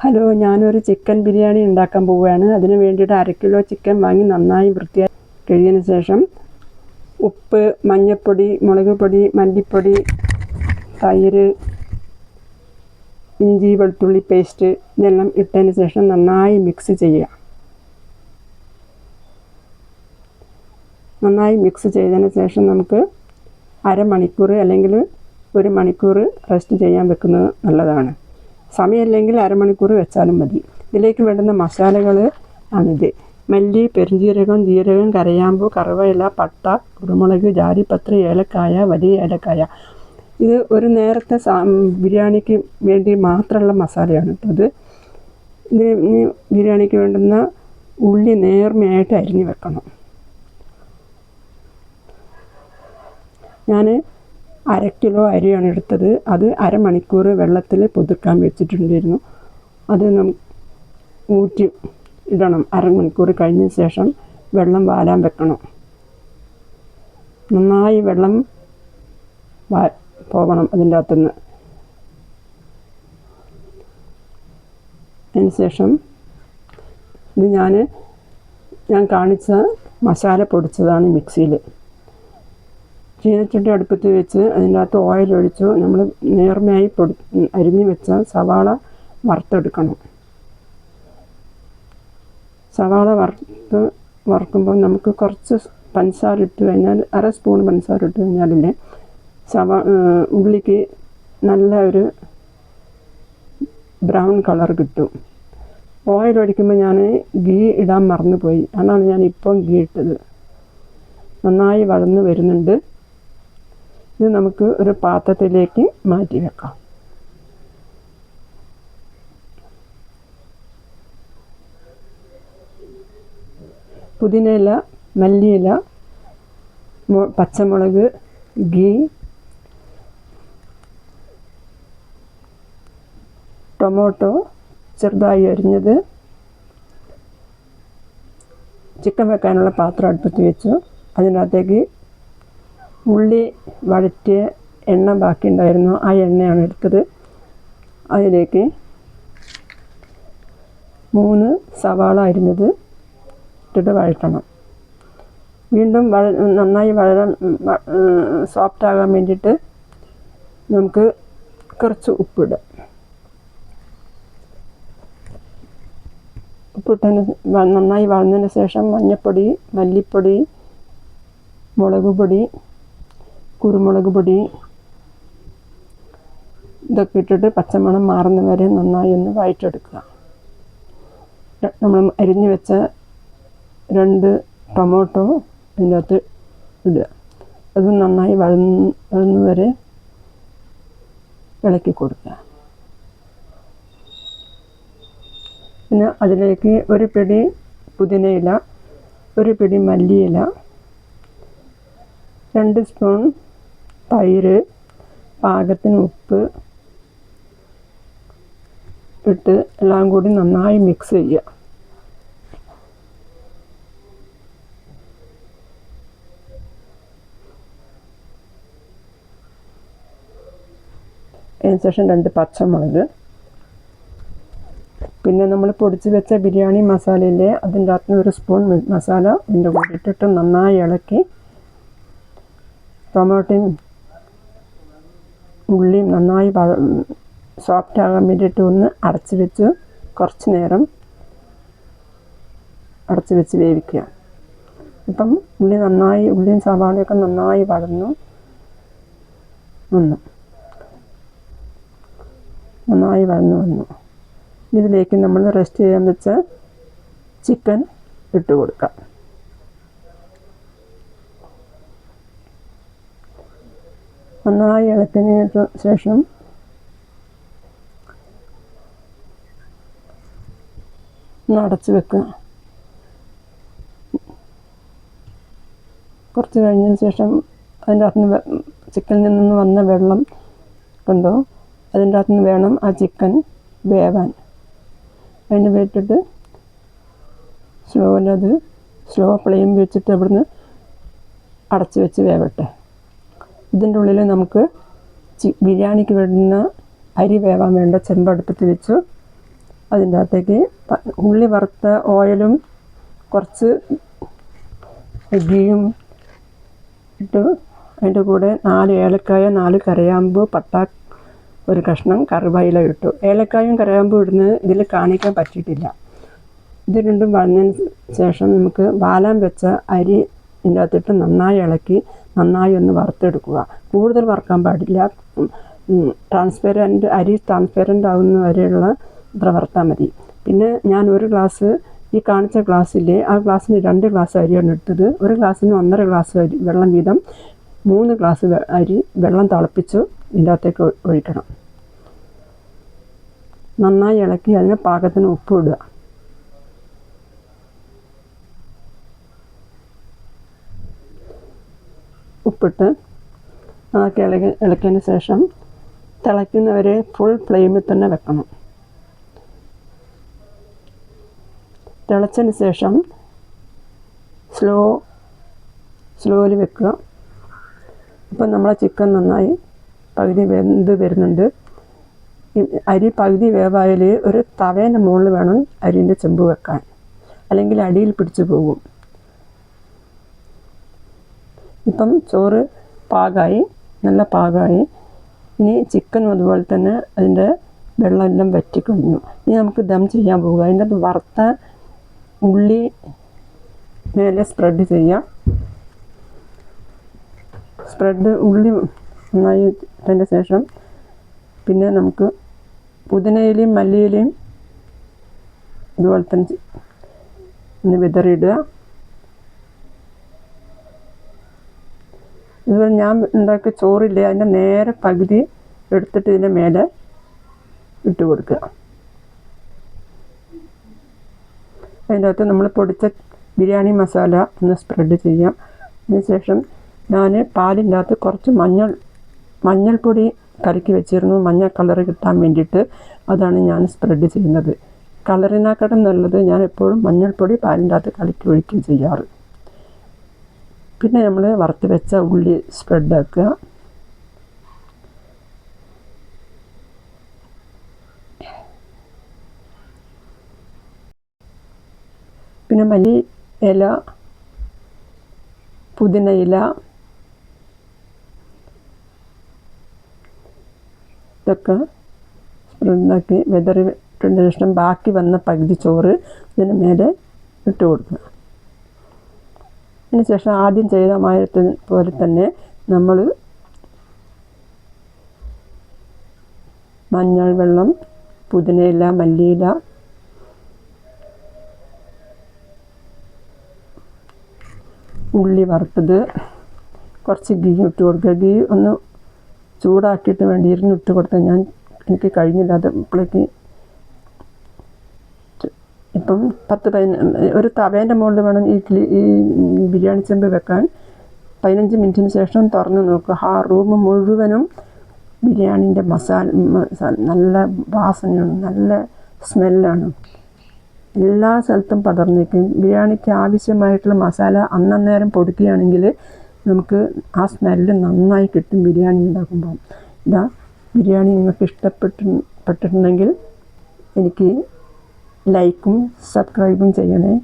Hello, ഞാനൊരു chicken biryani ഉണ്ടാക്കാൻ പോവുകയാണ്. അതിന് വേണ്ടിയിട്ട് 1/2 കിലോ ചിക്കൻ വാങ്ങി നന്നായി വൃത്തിയായി കഴുകിയതിന് ശേഷം ഉപ്പ്, മഞ്ഞൾപ്പൊടി, മുളക് പൊടി, മല്ലിപ്പൊടി, തൈര്, ഇഞ്ചി വെളുത്തുള്ളി പേസ്റ്റ് ഇതെല്ലാം ഇട്ടതിന് ശേഷം നന്നായി മിക്സ് ചെയ്യുക. നന്നായി മിക്സ് ചെയ്തതിന് ശേഷം നമുക്ക് അരമണിക്കൂർ അല്ലെങ്കിൽ 1 മണിക്കൂർ റെസ്റ്റ് ചെയ്യാൻ വെക്കുന്നത് നല്ലതാണ്. സമയമില്ലെങ്കിൽ അരമണിക്കൂർ വെച്ചാലും മതി. ഇതിലേക്ക് വേണ്ടുന്ന മസാലകൾ ആണിത്: മല്ലി, പെരുംജീരകം, ജീരകം, കരയാമ്പു, കറുവയില, പട്ട, കുരുമുളക്, ജാതിപത്രി, ഏലക്കായ, വലിയ ഏലക്കായ. ഇത് ഒരു നേരത്തെ ബിരിയാണിക്ക് വേണ്ടി മാത്രമുള്ള മസാലയാണ്. ഇത് ബിരിയാണിക്ക് വേണ്ടുന്ന ഉള്ളി നേർമയായിട്ട് അരിഞ്ഞ് വെക്കണം. ഞാൻ 1/2 കിലോ അരിയാണ് എടുത്തത്. അത് അരമണിക്കൂർ വെള്ളത്തിൽ കുതിർക്കാൻ വെച്ചിട്ടുണ്ടായിരുന്നു. അത് ഊറ്റി ഇടണം. അരമണിക്കൂർ കഴിഞ്ഞ ശേഷം വെള്ളം വാലാൻ വെക്കണം. നന്നായി വെള്ളം പോകണം അതിൻ്റെ അകത്തുനിന്ന്. അതിന് ശേഷം ഇത് ഞാൻ കാണിച്ച മസാല പൊടിച്ചതാണ് മിക്സിയിൽ. ചീനച്ചട്ടി അടുപ്പത്ത് വെച്ച് അതിൻ്റെ അകത്ത് ഓയിൽ ഒഴിച്ചു. നമ്മൾ നേർമയായി അരിഞ്ഞ് വെച്ച സവാള വറുത്തെടുക്കണം. സവാള വറുക്കുമ്പോൾ നമുക്ക് കുറച്ച് പഞ്ചസാര ഇട്ട് കഴിഞ്ഞാൽ, 1/2 സ്പൂൺ പഞ്ചസാര ഇട്ട് കഴിഞ്ഞാലല്ലേ ഉള്ളിക്ക് നല്ല ഒരു ബ്രൗൺ കളർ കിട്ടും. ഓയിൽ ഒഴിക്കുമ്പോൾ ഞാൻ ഗീ ഇടാൻ മറന്നുപോയി. അതാണ് ഞാൻ ഇപ്പം ഗീ ഇട്ടത്. നന്നായി വഴന്ന് വരുന്നുണ്ട്. ഇത് നമുക്ക് ഒരു പാത്രത്തിലേക്ക് മാറ്റി വെക്കാം. പുതിനയില, മല്ലിയില, പച്ചമുളക്, ഗീ, ടൊമാറ്റോ ചെറുതായി അരിഞ്ഞത്, ചിക്കൻ വെക്കാനുള്ള പാത്രം അടുപ്പത്ത് വെച്ചു. അതിനകത്തേക്ക് ഉള്ളി വഴറ്റിയ എണ്ണ ബാക്കി ഉണ്ടായിരുന്നു. ആ എണ്ണയാണ് എടുത്തത്. അതിലേക്ക് 3 സവാള അരിഞ്ഞത് ഇട്ടിട്ട് വഴറ്റണം. വീണ്ടും നന്നായി സോഫ്റ്റാകാൻ വേണ്ടിയിട്ട് നമുക്ക് കുറച്ച് ഉപ്പിടാം. ഉപ്പിട്ടതിന് നന്നായി വഴന്നതിന് ശേഷം മഞ്ഞൾപ്പൊടി, മല്ലിപ്പൊടി, മുളക് പൊടി, കുരുമുളക് പൊടി ഇതൊക്കെ ഇട്ടിട്ട് പച്ചമണം മാറുന്ന വരെ നന്നായി ഒന്ന് വഴറ്റെടുക്കുക. നമ്മൾ അരിഞ്ഞ് വെച്ച 2 ടൊമാറ്റോ ഇതിൻ്റെ അകത്ത് ഇടുക. അത് നന്നായി വഴന്ന് വരെ ഇളക്കി കൊടുക്കുക. പിന്നെ അതിലേക്ക് 1 പിടി പുതിനയില, 1 പിടി മല്ലിയില, 2 സ്പൂൺ തൈര്, പാകത്തിന് ഉപ്പ് ഇട്ട് എല്ലാം കൂടി നന്നായി മിക്സ് ചെയ്യുക. അതിന് ശേഷം 2 പച്ചമുളക്, പിന്നെ നമ്മൾ പൊടിച്ച് വെച്ച ബിരിയാണി മസാലയില്ലേ, അതിൻ്റെ അകത്ത് 1 സ്പൂൺ മസാല ഇതിൻ്റെ കൂടെ ഇട്ടിട്ട് നന്നായി ഇളക്കി ടൊമാറ്റോയും ഉള്ളിയും നന്നായി സോഫ്റ്റ് ആകാൻ വേണ്ടിയിട്ട് ഒന്ന് അടച്ച് വെച്ച് കുറച്ച് നേരം അടച്ച് വെച്ച് വേവിക്കുക. ഇപ്പം ഉള്ളിയും സവാളയൊക്കെ നന്നായി വഴന്നു വന്നു. ഇതിലേക്ക് നമ്മൾ റെസ്റ്റ് ചെയ്യാൻ വെച്ച ചിക്കൻ ഇട്ട് കൊടുക്കാം. നന്നായി ഇളക്കിയതിന് ശേഷം ഒന്ന് അടച്ച് വെക്കുക. കുറച്ച് കഴിഞ്ഞതിന് ശേഷം അതിൻ്റെ അകത്തുനിന്ന് ചിക്കനിൽ നിന്ന് വന്ന വെള്ളം കണ്ടോ, അതിൻ്റെ അകത്തുനിന്ന് വേണം ആ ചിക്കൻ വേവാൻ. അതിന് വേണ്ടിയിട്ട് സ്ലോ ഫ്ലെയിം വെച്ചിട്ട് അവിടുന്ന് അടച്ച് വെച്ച് വേവട്ടെ. ഇതിൻ്റെ ഉള്ളിൽ നമുക്ക് ബിരിയാണിക്ക് വേണ്ടുന്ന അരി വേവാൻ വേണ്ട ചെമ്പടുപ്പത്ത് വെച്ചു. അതിൻ്റെ അകത്തേക്ക് ഉള്ളി വറുത്ത ഓയിലും കുറച്ച് ഗീയും ഇട്ട് അതിൻ്റെ കൂടെ 4 ഏലക്കായ, 4 കരയാമ്പ്, പട്ട, ഒരു കഷ്ണം കറിവേപ്പില ഇട്ടു. ഏലക്കായും കരയാമ്പും ഇടുന്നത് ഇതിൽ കാണിക്കാൻ പറ്റിയിട്ടില്ല. ഇത് രണ്ടും വഴന്നതിന് ശേഷം നമുക്ക് വാലാൻ വെച്ച അരി ഇതിൻ്റെ അകത്തിട്ട് നന്നായി ഇളക്കി നന്നായി ഒന്ന് വറുത്തെടുക്കുക. കൂടുതൽ വറുക്കാൻ പാടില്ല. അരി ട്രാൻസ്പെറൻ്റ് ആവുന്ന വരെയുള്ള ഇത്ര വറുത്താൽ മതി. പിന്നെ ഞാൻ ഒരു ഗ്ലാസ് ഈ കാണിച്ച ഗ്ലാസ്സില്ലേ, ആ ഗ്ലാസ്സിന് 2 ഗ്ലാസ് അരിയാണ് എടുത്തത്. ഒരു ഗ്ലാസ്സിന് 1.5 ഗ്ലാസ് വെള്ളം വീതം 3 ഗ്ലാസ് അരി വെള്ളം തിളപ്പിച്ച് ഇതിൻ്റെ അകത്തേക്ക് ഒഴിക്കണം. നന്നായി ഇളക്കി അതിന് പാകത്തിന് ഉപ്പ് ഇടുക. ഉപ്പിട്ട് അതൊക്കെ ഇളക്കിയതിന് ശേഷം തിളയ്ക്കുന്നവരെ ഫുൾ ഫ്ലെയിമിൽ തന്നെ വെക്കണം. തിളച്ചതിന് ശേഷം സ്ലോയിൽ വെക്കുക. ഇപ്പം നമ്മളെ ചിക്കൻ നന്നായി പകുതി വെന്ത് വരുന്നുണ്ട്. അരി പകുതി വേവായാൽ ഒരു തവേൻ്റെ മുകളിൽ വേണം അരിൻ്റെ ചെമ്പ് വെക്കാൻ, അല്ലെങ്കിൽ അടിയിൽ പിടിച്ചു പോകും. ഇപ്പം ചോറ് പാകമായി, നല്ല പാകമായി. ഇനി ചിക്കനും അതുപോലെ തന്നെ അതിൻ്റെ വെള്ളമെല്ലാം വറ്റിക്കഴിഞ്ഞു. ഇനി നമുക്ക് ദം ചെയ്യാൻ പോകുക. അതിൻ്റെ അത് വറുത്ത ഉള്ളി മേലെ സ്പ്രെഡ് ചെയ്യാം. ഉള്ളി നന്നായി ഇട്ടതിൻ്റെ ശേഷം പിന്നെ നമുക്ക് പുതിനയിലയും മല്ലിയിലയും ഇതുപോലെ തന്നെ ഒന്ന് വിതറിയിടുക. ഇതുപോലെ ഞാൻ ഉണ്ടാക്കിയ ചോറില്ലേ, അതിൻ്റെ നേരെ പകുതി എടുത്തിട്ട് ഇതിൻ്റെ മേലെ ഇട്ട് കൊടുക്കുക. അതിൻ്റെ അകത്ത് നമ്മൾ പൊടിച്ച ബിരിയാണി മസാല ഒന്ന് സ്പ്രെഡ് ചെയ്യാം. അതിനുശേഷം ഞാൻ പാലിൻ്റെ അകത്ത് കുറച്ച് മഞ്ഞൾപ്പൊടി കലക്കി വെച്ചിരുന്നു, മഞ്ഞ കളറ് കിട്ടാൻ വേണ്ടിയിട്ട്. അതാണ് ഞാൻ സ്പ്രെഡ് ചെയ്യുന്നത്. കളറിനെക്കാട്ടും നല്ലത് ഞാൻ എപ്പോഴും മഞ്ഞൾപ്പൊടി പാലിൻ്റെ അകത്ത് കലക്കി ഒഴിക്കുകയും ചെയ്യാറ്. പിന്നെ നമ്മൾ വറുത്ത് വെച്ച ഉള്ളി സ്പ്രെഡാക്കുക. പിന്നെ മല്ലി ഇല, പുതിന ഇല, ഇതൊക്കെ സ്പ്രെഡാക്കി വിതറിയിട്ടതിന് ശേഷം ബാക്കി വന്ന പകുതി ചോറ് ഇതിന് മേലെ ഇട്ട് കൊടുക്കുക. അതിനുശേഷം ആദ്യം ചെയ്ത പോലെ തന്നെ നമ്മൾ മഞ്ഞൾ വെള്ളം, പുതിനയില, മല്ലിയില, ഉള്ളി വറുത്തത്, കുറച്ച് ഗീ ഇട്ട് കൊടുക്കുക. ഗീ ഒന്ന് ചൂടാക്കിയിട്ട് വേണ്ടിയിരുന്നു ഇട്ട് കൊടുത്താൽ എനിക്ക് കഴിഞ്ഞില്ല. അത് ഇപ്പോഴേക്ക് ഇപ്പം 10-15 ഒരു തവേൻ്റെ മുകളിൽ വേണം ഈ ബിരിയാണി ചെമ്പ് വെക്കാൻ. 15 മിനിറ്റിന് ശേഷം തുറന്ന് നോക്കുക. ആ റൂം മുഴുവനും ബിരിയാണീൻ്റെ മസാല നല്ല വാസനയാണ്, നല്ല സ്മെല്ലാണ്. എല്ലാ സ്ഥലത്തും പടർന്നിരിക്കും. ബിരിയാണിക്ക് ആവശ്യമായിട്ടുള്ള മസാല അന്നേരം പൊടിക്കുകയാണെങ്കിൽ നമുക്ക് ആ സ്മെല്ല് നന്നായി കിട്ടും ബിരിയാണി ഉണ്ടാക്കുമ്പോൾ. ബിരിയാണി നിങ്ങൾക്ക് ഇഷ്ടപ്പെട്ടിട്ടുണ്ടെങ്കിൽ എനിക്ക് ലൈക്കും സബ്സ്ക്രൈബും ചെയ്യണേ.